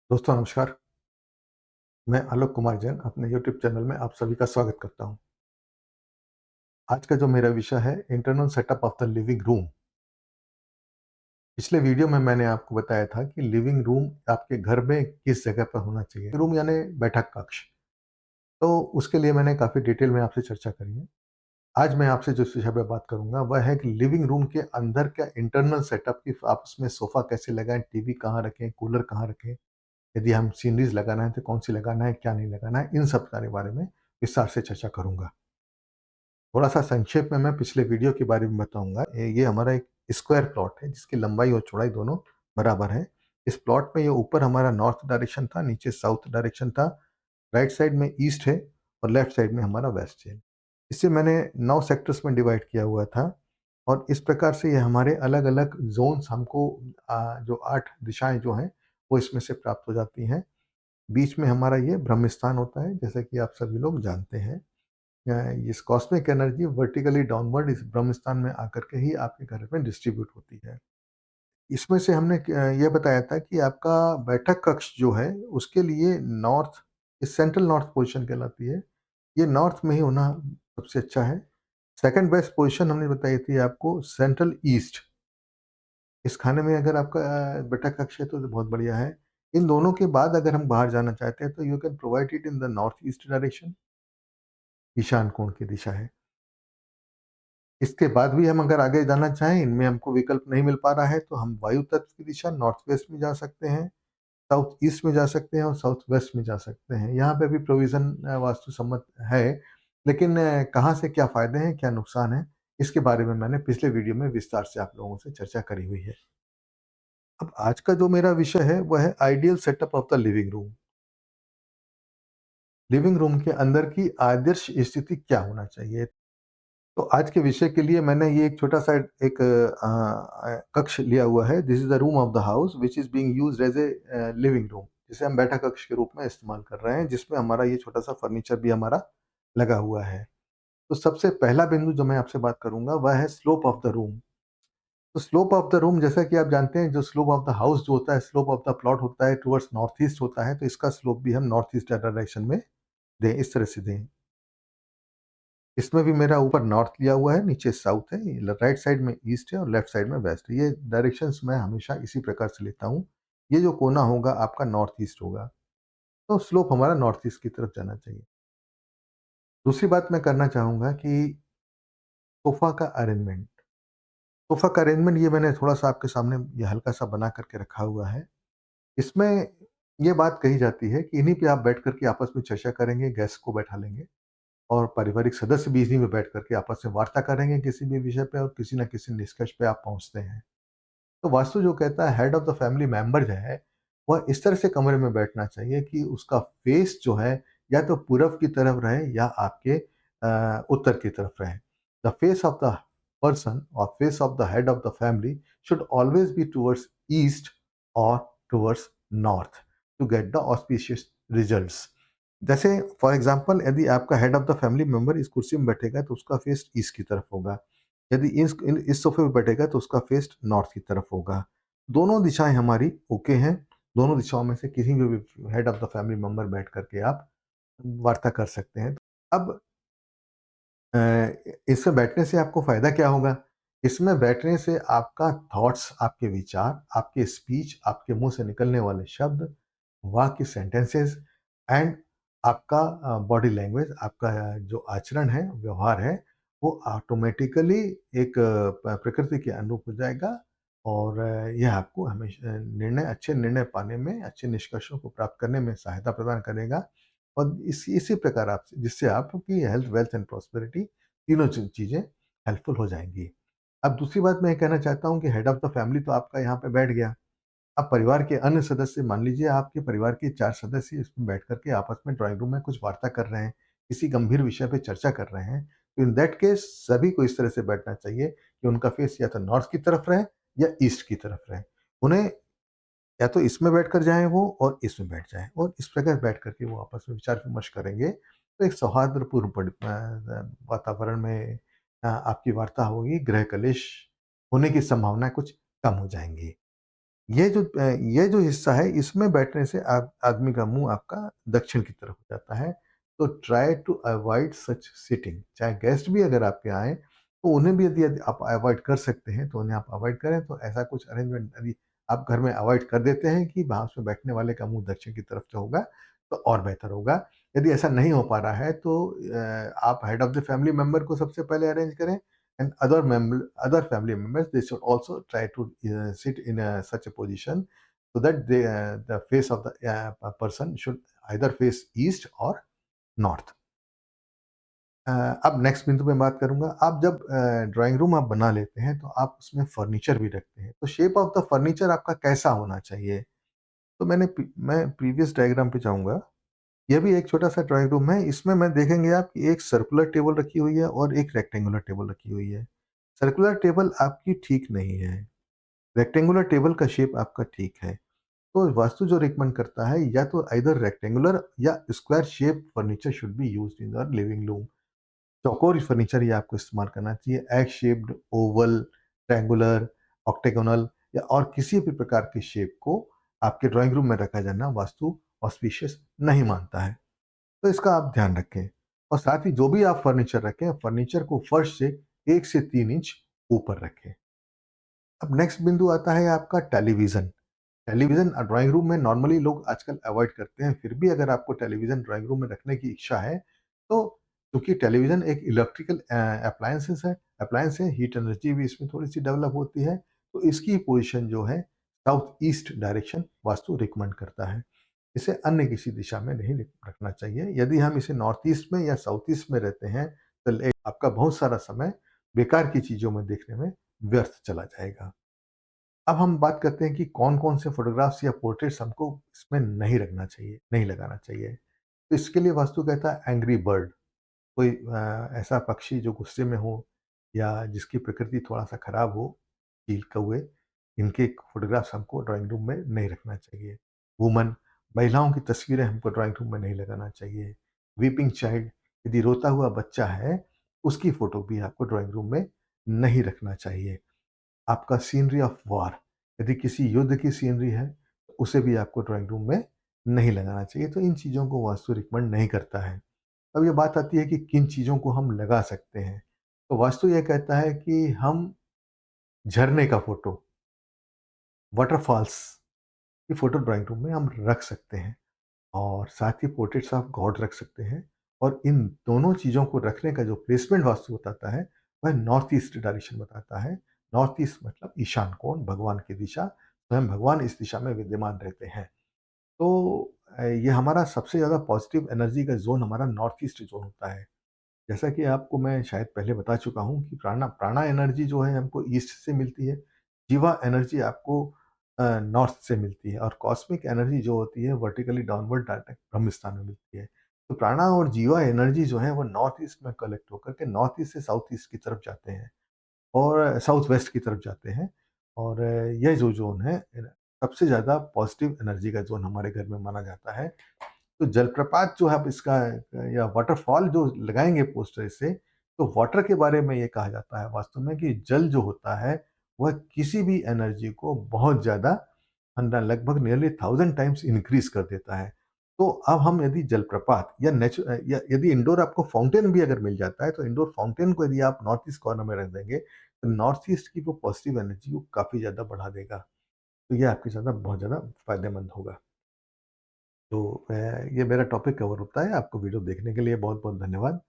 दोस्तों नमस्कार। मैं आलोक कुमार जैन अपने यूट्यूब चैनल में आप सभी का स्वागत करता हूं। आज का जो मेरा विषय है internal setup of the living room. पिछले वीडियो में मैंने आपको बताया था कि लिविंग रूम आपके घर में किस जगह पर होना चाहिए। रूम यानी बैठक कक्ष। तो उसके लिए मैंने काफ़ी डिटेल में आपसे चर्चा करी है। आज मैं आपसे जिस विषय पे बात करूँगा वह है कि लिविंग रूम के अंदर का इंटरनल सेटअप कि आप उसमें सोफ़ा कैसे लगाएँ, टीवी कहाँ रखें, कूलर कहाँ रखें, यदि हम सीनरीज़ लगाना है तो कौन-सी लगाना है, क्या नहीं लगाना है, इन सब के बारे में विस्तार से चर्चा करूँगा। थोड़ा-सा संक्षेप में मैं पिछले वीडियो के बारे में बताऊँगा। ये हमारा एक स्क्वायर प्लॉट है जिसकी लंबाई और चौड़ाई दोनों बराबर है। इस प्लॉट में ये ऊपर हमारा नॉर्थ डायरेक्शन था, नीचे साउथ डायरेक्शन था, राइट साइड में ईस्ट है और लेफ्ट साइड में हमारा वेस्ट है। इसे मैंने 9 सेक्टर्स में डिवाइड किया हुआ था और इस प्रकार से ये हमारे अलग-अलग ज़ोन्स हमको जो 8 दिशाएँ जो हैं, वो इसमें से प्राप्त हो जाती हैं। बीच में हमारा ये ब्रह्म स्थान होता है, जैसा कि आप सभी लोग जानते हैं। इस कॉस्मिक एनर्जी वर्टिकली डाउनवर्ड इस ब्रह्म स्थान में आकर के ही आपके घर में डिस्ट्रीब्यूट होती है। इसमें से हमने ये बताया था कि आपका बैठक कक्ष जो है उसके लिए नॉर्थ सेंट्रल नॉर्थ पोजीशन कहलाती है। ये नॉर्थ में ही होना सबसे अच्छा है। सेकंड बेस्ट पोजीशन हमने बताई थी आपको सेंट्रल ईस्ट। इस खाने में अगर आपका बैठक कक्ष है तो बहुत बढ़िया है। इन दोनों के बाद अगर हम बाहर जाना चाहते हैं तो you can provide it in the north east direction. ईशान कोण की दिशा है। इसके बाद भी हम अगर आगे जाना चाहें, इनमें हमको विकल्प नहीं मिल पा रहा है, तो हम वायु तत्व की दिशा नॉर्थ वेस्ट में जा सकते हैं, साउथ ईस्ट में जा सकते हैं और साउथ वेस्ट में जा सकते हैं। यहाँ पे भी प्रोविज़न वास्तु सम्मत है, लेकिन कहाँ से क्या फ़ायदे हैं, क्या नुकसान है, इसके बारे में मैंने पिछले वीडियो में विस्तार से आप लोगों से चर्चा करी हुई है। अब आज का जो मेरा विषय है, वह है ideal setup of the living room. Living room के अंदर की आदर्श स्थिति क्या होना चाहिए? तो आज के विषय के लिए मैंने ये एक छोटा-सा एक कक्ष लिया हुआ है। This is the room of the house which is being used as living room, जिसे हम बैठक कक्ष के रूप में इस्तेमाल कर रहे हैं, जिसमें हमारा ये छोटा-सा फर्नीचर भी हमारा लगा हुआ है। तो सबसे पहला बिंदु जो मैं आपसे बात करूँगा वह है स्लोप ऑफ द रूम। तो स्लोप ऑफ द रूम जैसा कि आप जानते हैं जो स्लोप ऑफ द हाउस जो होता है, स्लोप ऑफ द प्लॉट होता है टुवर्ड्स नॉर्थ ईस्ट होता है, तो इसका स्लोप भी हम नॉर्थ ईस्ट डायरेक्शन में दें, इस तरह से दें। इसमें भी मेरा ऊपर नॉर्थ लिया हुआ है, नीचे साउथ है, राइट साइड में ईस्ट है और लेफ्ट साइड में वेस्ट है। ये डायरेक्शंस मैं हमेशा इसी प्रकार से लेता हूँ। ये जो कोना होगा आपका नॉर्थ ईस्ट होगा, तो स्लोप हमारा नॉर्थ ईस्ट की तरफ जाना चाहिए। दूसरी बात मैं करना चाहूँगा कि सोफ़ा का अरेंजमेंट। सोफ़ा का अरेंजमेंट ये मैंने थोड़ा-सा आपके सामने ये हल्का-सा बना कर के रखा हुआ है। इसमें ये बात कही जाती है कि इन्हीं पे आप बैठ कर के आपस में चर्चा करेंगे, गेस्ट को बैठा लेंगे और पारिवारिक सदस्य भी इसी में बैठ कर के आपस में वार्ता करेंगे किसी भी विषय पे और किसी न किसी निष्कर्ष पे आप पहुँचते हैं। तो वास्तु जो कहता है head of the family member जो है, वह इस तरह से कमरे में बैठना चाहिए कि उसका फेस जो है या तो पूरब की तरफ रहे या आपके उत्तर की तरफ रहे। The face of the person और face of the head of the family should always be towards east और towards north to get the auspicious results. जैसे फॉर एग्ज़ाम्पल यदि आपका head of the family member इस कुर्सी में बैठेगा तो उसका फेस ईस्ट की तरफ होगा। यदि इस सोफ़े पे बैठेगा तो उसका फेस नॉर्थ की तरफ होगा। दोनों दिशाएँ हमारी ओके हैं। दोनों दिशाओं में से किसी में भी head of the family member बैठ कर के आप वार्ता कर सकते हैं। अब अ, इसमें बैठने से आपको फ़ायदा क्या होगा? इसमें बैठने से आपका थॉट्स, आपके विचार, आपके स्पीच, आपके मुँह से निकलने वाले शब्द, वाक्य सेंटेंसेस एंड आपका बॉडी लैंग्वेज, आपका जो आचरण है, व्यवहार है, वो ऑटोमैटिकली एक प्रकृति के अनुरूप हो जाएगा और यह आपको हमेशा अच्छे निर्णय पाने में, अच्छे निष्कर्षों को प्राप्त करने में सहायता प्रदान करेगा और इसी प्रकार आप जिससे आपकी हेल्थ, वेल्थ एंड प्रॉस्पेरिटी तीनों चीज़ें हेल्पफुल हो जाएँगी। अब दूसरी बात मैं ये कहना चाहता हूँ कि हेड ऑफ़ द फैमिली तो आपका यहाँ पे बैठ गया। अब परिवार के अन्य सदस्य मान लीजिए आपके परिवार के 4 सदस्य इसमें बैठ कर के आपस में ड्राइंग रूम में कुछ वार्ता कर रहे हैं, किसी गंभीर विषय पे चर्चा कर रहे हैं, तो इन दैट केस सभी को इस तरह से बैठना चाहिए कि उनका फेस या तो नॉर्थ की तरफ रहे या ईस्ट की तरफ रहे। उन्हें या तो इसमें बैठकर जाएँ वो और इसमें बैठ जाएँ और इस प्रकार बैठ कर के वो आपस में विचार-विमर्श करेंगे, तो एक सौहार्दपूर्ण वातावरण में आपकी वार्ता होगी, गृह कलेश होने की संभावना कुछ कम हो जाएँगी। ये जो हिस्सा है इसमें बैठने से आप आदमी का मुँह आपका दक्षिण की तरफ हो जाता है। तो try to avoid such sitting, चाहे गेस्ट भी अगर आपके आएँ, तो उन्हें भी यदि यदि आप अवॉइड कर सकते हैं, तो उन्हें आप अवॉइड करें। तो ऐसा कुछ अरेंजमेंट यदि आप घर में अवॉइड कर देते हैं कि वहाँ उसमें बैठने वाले का मुँह दक्षिण की तरफ से होगा, तो और बेहतर होगा। यदि ऐसा नहीं हो पा रहा है तो आप head of the family member को सबसे पहले अरेंज करें, and other family members, they should also try to sit in such a position so that the face of the person should either face east or north. अब next बिंदु पे बात करूंगा। आप जब ड्राइंग रूम आप बना लेते हैं तो आप उसमें फर्नीचर भी रखते हैं, तो शेप ऑफ द फर्नीचर आपका कैसा होना चाहिए? तो मैं प्रीवियस डायग्राम पे जाऊंगा। यह भी एक छोटा सा ड्राइंग रूम है। इसमें मैं देखेंगे आप कि एक सर्कुलर टेबल रखी हुई है और एक रेक्टेंगुलर टेबल रखी हुई है। सर्कुलर टेबल आपकी ठीक नहीं है, रेक्टेंगुलर टेबल का शेप आपका ठीक है। तो वास्तु जो रिकमेंड करता है, या तो आइदर रेक्टेंगुलर या square shape furniture should be used in your living room. चौकोर फर्नीचर ही आपको इस्तेमाल करना चाहिए। Egg shaped, Oval, triangular, octagonal या और किसी भी प्रकार के शेप को आपके ड्राइंग रूम में रखा जाना वास्तु ऑस्पिशियस नहीं मानता है। तो इसका आप ध्यान रखें। और साथ ही जो भी आप फर्नीचर रखें, फर्नीचर को फर्श से 1 से 3 इंच ऊपर रखें। अब नेक्स्ट बिंदु आता है आपका टेलीविज़न। टेलीविज़न ड्राइंग रूम में नॉर्मली लोग आजकल अवॉइड करते हैं, फिर भी अगर आपको टेलीविज़न ड्राइंग रूम में रखने की इच्छा है, तो चूँकि टेलीविज़न एक इलेक्ट्रिकल अप्लायंस है, हीट एनर्जी भी इसमें थोड़ी-सी डेवलप होती है, तो इसकी पोज़ीशन जो है south east direction vastu recommend करता है। इसे अन्य किसी दिशा में नहीं रखना चाहिए। यदि हम इसे नॉर्थ ईस्ट में या साउथ ईस्ट में रहते हैं, तो आपका बहुत सारा समय बेकार की चीज़ों में देखने में व्यर्थ चला जाएगा। अब हम बात करते हैं कि कौन-कौन से फ़ोटोग्राफ्स या पोर्ट्रेट्स हमको इसमें नहीं रखना चाहिए, नहीं लगाना चाहिए। तो इसके लिए वास्तु कहता है एंग्री बर्ड, कोई ऐसा पक्षी जो गुस्से में हो या जिसकी प्रकृति थोड़ा-सा खराब हो, चील, कौवे, इनके फ़ोटोग्राफ्स हमको ड्राइंग रूम में नहीं रखना चाहिए। वुमन, महिलाओं की तस्वीरें हमको ड्राइंग रूम में नहीं लगाना चाहिए। वीपिंग चाइल्ड, यदि रोता हुआ बच्चा है, उसकी फ़ोटो भी आपको ड्राइंग रूम में नहीं रखना चाहिए। आपका सीनरी ऑफ वॉर, यदि किसी युद्ध की सीनरी है, तो उसे भी आपको ड्राइंग रूम में नहीं लगाना चाहिए। तो इन चीज़ों को वास्तु रिकमेंड नहीं करता है। अब ये बात आती है कि किन चीज़ों को हम लगा सकते हैं। तो वास्तु ये कहता है कि हम झरने का फ़ोटो, वाटरफॉल्स की फ़ोटो ड्राइंग रूम में हम रख सकते हैं और साथ ही पोर्ट्रेट्स ऑफ गॉड रख सकते हैं। और इन दोनों चीज़ों को रखने का जो प्लेसमेंट वास्तु बताता है, वह नॉर्थ ईस्ट डायरेक्शन बताता है। नॉर्थ ईस्ट मतलब ईशान कोण, भगवान की दिशा। स्वयं भगवान इस दिशा में विद्यमान रहते हैं। तो ये हमारा सबसे ज़्यादा पॉजिटिव एनर्जी का ज़ोन हमारा नॉर्थ ईस्ट ज़ोन होता है। जैसा कि आपको मैं शायद पहले बता चुका हूँ कि प्राणा प्राणा एनर्जी जो है हमको ईस्ट से मिलती है, जीवा एनर्जी आपको नॉर्थ से मिलती है और कॉस्मिक एनर्जी जो होती है वर्टिकली डाउनवर्ड डायरेक्ट ब्रह्म स्थान में मिलती है। तो प्राणा और जीवा एनर्जी जो है वो नॉर्थ ईस्ट में कलेक्ट होकर के नॉर्थ ईस्ट से साउथ ईस्ट की तरफ जाते हैं और साउथ वेस्ट की तरफ जाते हैं। और यह जो ज़ोन है सबसे ज़्यादा पॉजिटिव एनर्जी का ज़ोन हमारे घर में माना जाता है। तो जलप्रपात जो है आप इसका या वाटरफॉल जो लगाएँगे पोस्टर से, तो वाटर के बारे में ये कहा जाता है वास्तव में कि जल जो होता है, वह किसी भी एनर्जी को बहुत ज़्यादा लगभग नियरली 1000 टाइम्स इंक्रीज़ कर देता है। तो अब हम यदि जलप्रपात या यदि इंडोर आपको फाउंटेन भी अगर मिल जाता है, तो इंडोर फाउंटेन को यदि आप नॉर्थ ईस्ट कॉर्नर में रख देंगे, तो नॉर्थ ईस्ट की वो पॉजिटिव एनर्जी को काफ़ी ज़्यादा बढ़ा देगा। तो ये आपके ज़्यादा बहुत ज़्यादा फ़ायदेमंद होगा। तो ये मेरा टॉपिक कवर होता है। आपको वीडियो देखने के लिए बहुत-बहुत धन्यवाद।